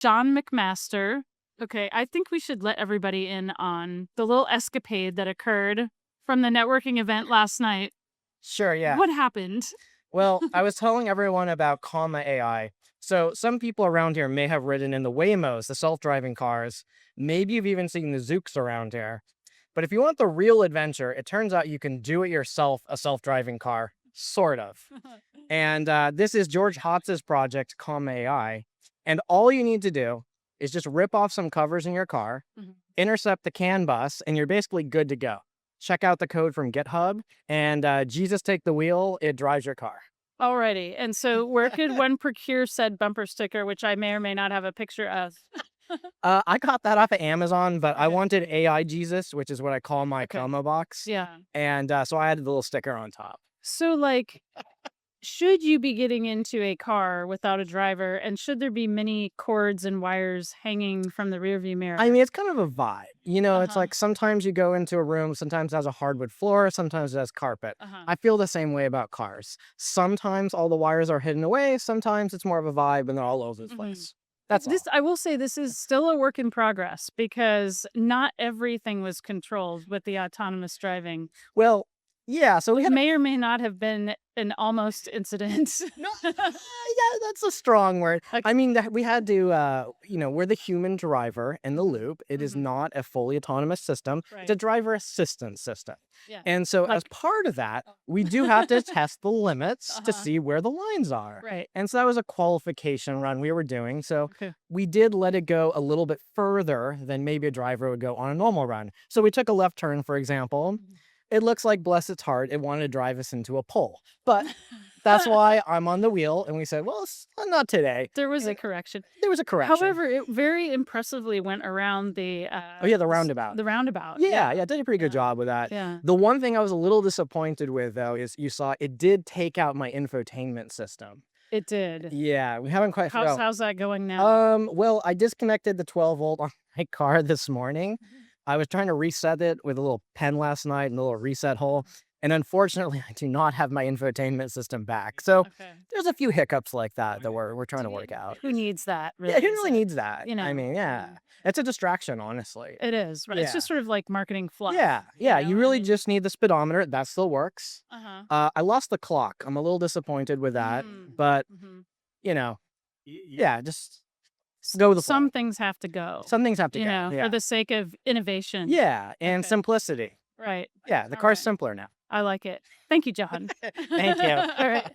John McMaster. Okay, I think we should let everybody in on the little escapade that occurred from the networking event last night. Sure, yeah. What happened? Well, I was telling everyone about Comma AI. So some people around here may have ridden in the Waymos, the self-driving cars. Maybe you've even seen the Zooks around here. But if you want the real adventure, it turns out you can do it yourself, a self-driving car, sort of. And this is George Hotz's project, Comma AI. And all you need to do is just rip off some covers in your car, Mhm. intercept the CAN bus, and you're basically good to go. Check out the code from GitHub, and Jesus take the wheel, it drives your car. Alrighty. And so where could one procure said bumper sticker, which I may or may not have a picture of? I got that off of Amazon, but I Okay. wanted AI Jesus, which is what I call my Okay. Coma box. Yeah. And so I added the little sticker on top. So, like, should you be getting into a car without a driver, and should there be many cords and wires hanging from the rearview mirror? I mean, it's kind of a vibe. It's Uh-huh. like sometimes you go into a room, sometimes it has a hardwood floor, sometimes it has carpet. Uh-huh. I feel the same way about cars. Sometimes all the wires are hidden away, sometimes it's more of a vibe and they're all over the Mhm. place. That's This all. I will say this is still a work in progress because not everything was controlled with the autonomous driving. Well, yeah, so we had May or may not have been an almost incident. no, yeah, that's a strong word. Ok I mean, we had to, we're the human driver in the loop. It is Mhm. not a fully autonomous system. It's Right. a driver assistance system. Yeah. And so, as Like part of that, we do have to test the limits to Uh-huh. see where the lines are. Right. And so that was a qualification run we were doing. So Okay. we did let it go a little bit further than maybe a driver would go on a normal run. So we took a left turn, for example. Mhm. It looks like, bless its heart, it wanted to drive us into a pole. But that's why I'm on the wheel, and we said, "Well, not today." There was a And correction. there was a correction. However, it very impressively went around Oh, yeah, the s roundabout. the roundabout. Yeah, Yeah. yeah, did a pretty good Yeah. job with that. Yeah. The one thing I was a little disappointed with, though, is you saw it did take out my infotainment system. It did. Yeah, we haven't quite figured How's that going now? well, I disconnected the 12-volt on my car this morning. Mhm. I was trying to reset it with a little pen last night and a little reset hole, and unfortunately, I do not have my infotainment system back. So Okay. there's a few hiccups like that that we're trying Do to you work out. who needs that, Yeah, who really, is really it? needs that? You I know? mean, I yeah, mean, it's a distraction, honestly. it is, right? It's Yeah, just sort of like marketing fluff, yeah, yeah. I You really mean just need the speedometer. That still works. Uh-huh. I lost the clock. I'm a little disappointed with that, Mm. but Mhm. you know, yeah, just go with the flow. Some things have to go, Some things have to go. for Yeah, the sake of innovation. yeah, and Okay. simplicity. Right. Yeah, the car's Alright. simpler now. I like it. Thank you, John. Thank you. Alright. All right.